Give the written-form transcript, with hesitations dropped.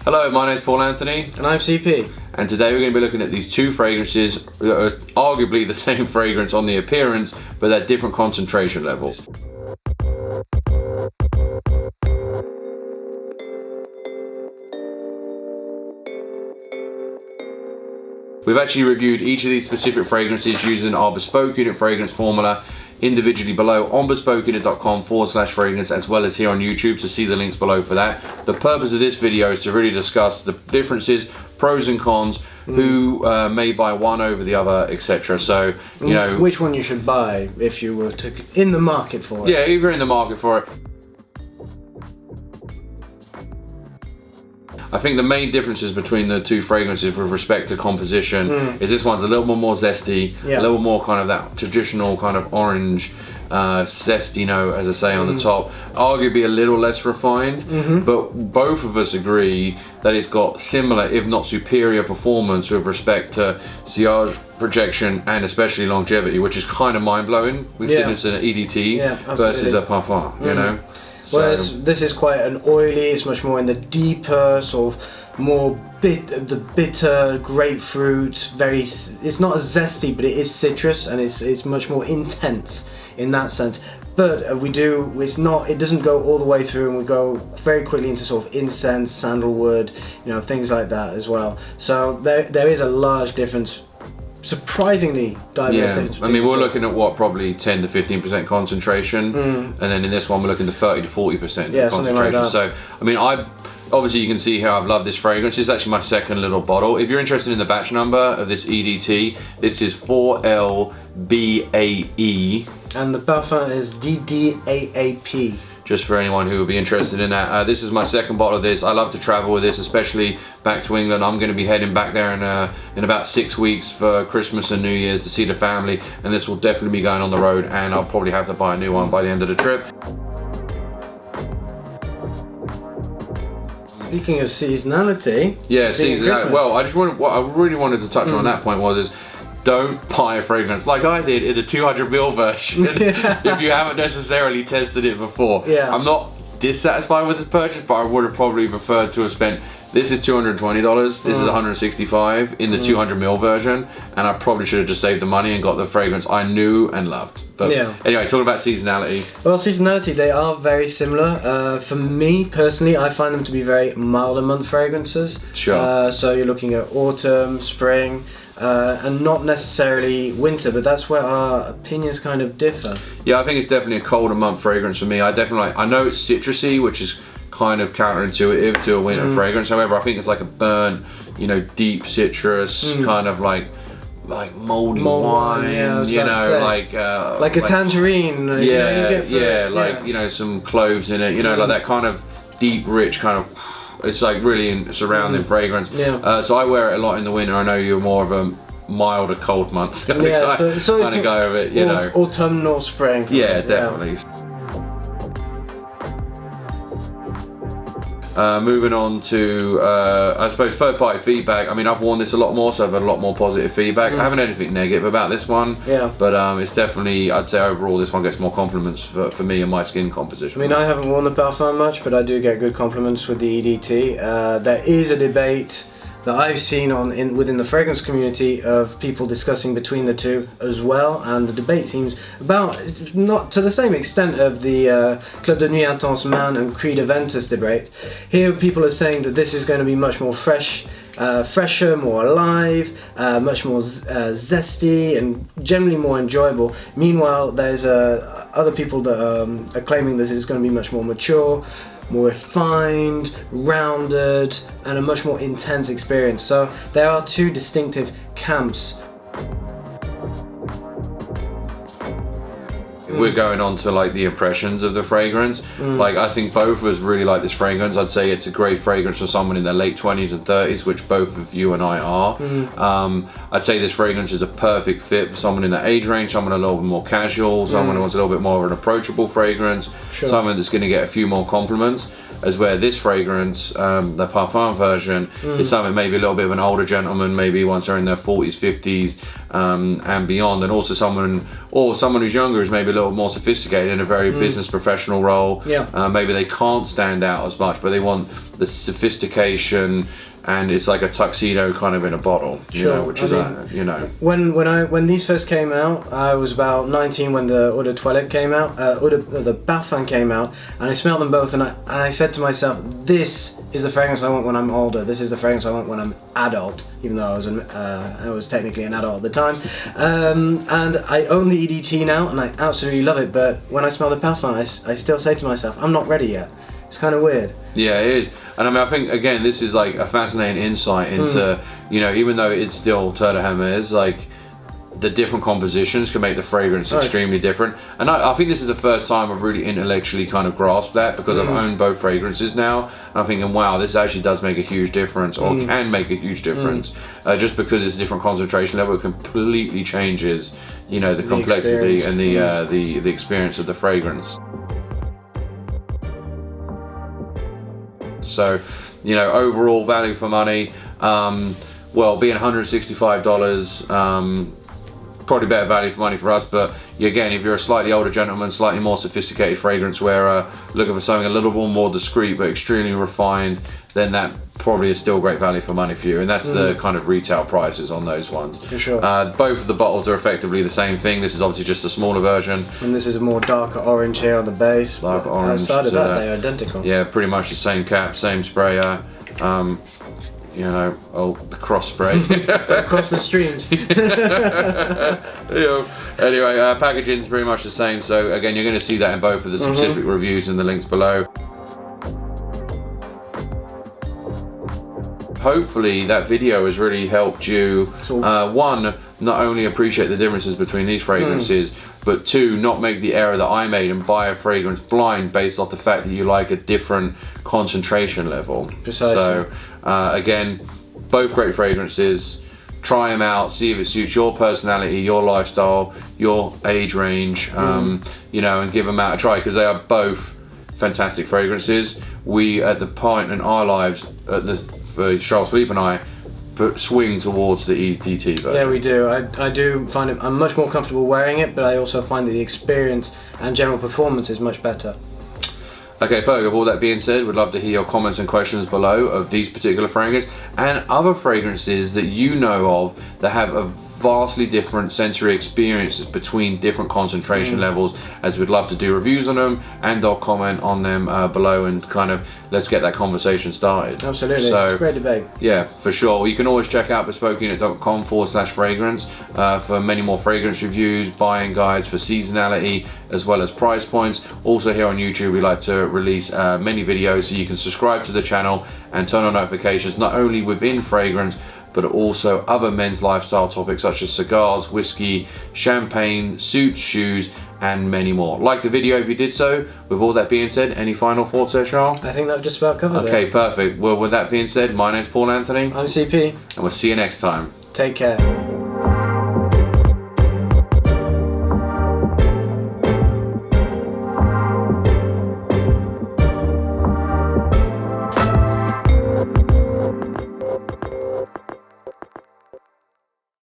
Hello, my name is Paul Anthony. And I'm CP. And today we're going to be looking at these two fragrances that are arguably the same fragrance on the appearance, but at different concentration levels. We've actually reviewed each of these specific fragrances using our Bespoke unit fragrance formula individually below on bespokeunit.com/fragrance, as well as here on YouTube, so see the links below for that. The purpose of this video is to really discuss the differences, pros and cons, who may buy one over the other, etc. So, you know, which one you should buy if you were to in the market for it. Yeah, if you're in the market for it. I think the main differences between the two fragrances with respect to composition is this one's a little more zesty, a little more kind of that traditional kind of orange zesty note, as I say, on the top. Arguably a little less refined, but both of us agree that it's got similar, if not superior, performance with respect to sillage, projection, and especially longevity, which is kind of mind-blowing. We've seen this in an EDT versus a Parfum, you know? Whereas this is quite an oily, it's much more in the deeper, sort of more the bitter grapefruit, it's not as zesty, but it is citrus, and it's much more intense in that sense. But it doesn't go all the way through, and we go very quickly into sort of incense, sandalwood, you know, things like that as well. So there is a large difference. Surprisingly diverse difference. I mean, we're looking at what, probably 10 to 15% concentration, and then in this one we're looking at 30 to 40% concentration. Like that. So, I mean, obviously you can see how I've loved this fragrance. This is actually my second little bottle. If you're interested in the batch number of this EDT, this is 4LBAE. And the parfum is DDAAP. Just for anyone who would be interested in that. This is my second bottle of this. I love to travel with this, especially back to England. I'm going to be heading back there in about 6 weeks for Christmas and New Year's to see the family, and this will definitely be going on the road, and I'll probably have to buy a new one by the end of the trip. Speaking of seasonality, seasonality. Well, what I really wanted to touch on that point was don't buy a fragrance like I did in the 200ml version if you haven't necessarily tested it before. I'm not dissatisfied with this purchase, but I would have probably preferred to have spent, this is $220, this is $165 in the 200ml version, and I probably should have just saved the money and got the fragrance I knew and loved. But anyway, talking about seasonality. Well, seasonality, they are very similar. For me personally, I find them to be very milder month fragrances. Sure. So you're looking at autumn, spring, and not necessarily winter, but that's where our opinions kind of differ. Yeah, I think it's definitely a colder month fragrance for me. I know it's citrusy, which is kind of counterintuitive to a winter fragrance. However, I think it's like a burnt, you know, deep citrus, kind of like moldy wine, you know, like a tangerine. You know, some cloves in it, you know, like that kind of deep, rich kind of. It's like really surrounding fragrance. So I wear it a lot in the winter. I know you're more of a milder cold month kind of guy of it, you know. Autumnal spring. Yeah, definitely. Moving on to, I suppose, third-party feedback. I mean, I've worn this a lot more, so I've had a lot more positive feedback. I haven't had anything negative about this one, but it's definitely, I'd say overall, this one gets more compliments for me and my skin composition. I mean, I haven't worn the parfum much, but I do get good compliments with the EDT. There is a debate that I've seen within the fragrance community of people discussing between the two as well, and the debate seems about, not to the same extent of the Club de Nuit Intense Man and Creed Aventus debate. Here people are saying that this is going to be much more fresher, more alive, much more zesty, and generally more enjoyable. Meanwhile, there's other people that are claiming this is going to be much more mature, more refined, rounded, and a much more intense experience. So there are two distinctive camps. We're going on to like the impressions of the fragrance. Like, I think both of us really like this fragrance. I'd say it's a great fragrance for someone in their late 20s and 30s, which both of you and I are. I'd say this fragrance is a perfect fit for someone in that age range, someone a little bit more casual, someone who wants a little bit more of an approachable fragrance, someone that's going to get a few more compliments. As where this fragrance, the Parfum version, is something maybe a little bit of an older gentleman, maybe once they're in their 40s, 50s, and beyond, and also someone who's younger is maybe a little more sophisticated in a very business professional role. Maybe they can't stand out as much, but they want the sophistication, and it's like a tuxedo kind of in a bottle, you know, which is you know. When these first came out, I was about 19 when the Eau de Toilette came out, the Parfum came out, and I smelled them both, and I said to myself, this is the fragrance I want when I'm older. This is the fragrance I want when I'm adult, even though I was technically an adult at the time. And I own the EDT now, and I absolutely love it. But when I smell the Parfum, I still say to myself, I'm not ready yet. It's kind of weird. Yeah, it is. And I mean, I think, again, this is like a fascinating insight into, you know, even though it's still Terre de Hermes, like, the different compositions can make the fragrance extremely different. And I think this is the first time I've really intellectually kind of grasped that, because I've owned both fragrances now. And I'm thinking, wow, this actually does make a huge difference, or can make a huge difference. Just because it's a different concentration level, it completely changes, you know, the complexity and the experience of the fragrance. So, you know, overall value for money, well, being $165, probably better value for money for us. But again, if you're a slightly older gentleman, slightly more sophisticated fragrance wearer, looking for something a little bit more discreet but extremely refined, then that probably is still great value for money for you. And that's the kind of retail prices on those ones. For sure. Both of the bottles are effectively the same thing. This is obviously just a smaller version. And this is a more darker orange here on the base. Dark orange. Outside of that, they're identical. Yeah, pretty much the same cap, same sprayer. You know, the cross spray. Across the streams. Anyway, packaging's pretty much the same. So again, you're going to see that in both of the specific reviews in the links below. Hopefully that video has really helped you, one, not only appreciate the differences between these fragrances, but two, not make the error that I made and buy a fragrance blind based off the fact that you like a different concentration level. Precisely. So again, both great fragrances. Try them out, see if it suits your personality, your lifestyle, your age range, you know, and give them out a try, because they are both fantastic fragrances. We, at the point in our lives, for Charles-Philippe and I, swing towards the EDT version. Yeah, we do. I do find it, I'm much more comfortable wearing it, but I also find that the experience and general performance is much better. Okay, Perg, with all that being said, we'd love to hear your comments and questions below of these particular fragrances and other fragrances that you know of that have a vastly different sensory experiences between different concentration levels, as we'd love to do reviews on them and or comment on them below, and kind of let's get that conversation started. Absolutely, so, it's a great debate. Yeah, for sure. You can always check out bespokeunit.com/fragrance for many more fragrance reviews, buying guides for seasonality, as well as price points. Also here on YouTube, we like to release many videos, so you can subscribe to the channel and turn on notifications, not only within fragrance, but also other men's lifestyle topics such as cigars, whiskey, champagne, suits, shoes, and many more. Like the video if you did so. With all that being said, any final thoughts there, Charles? I think that just about covers it. Okay, perfect. Well, with that being said, my name's Paul Anthony. I'm CP. And we'll see you next time. Take care.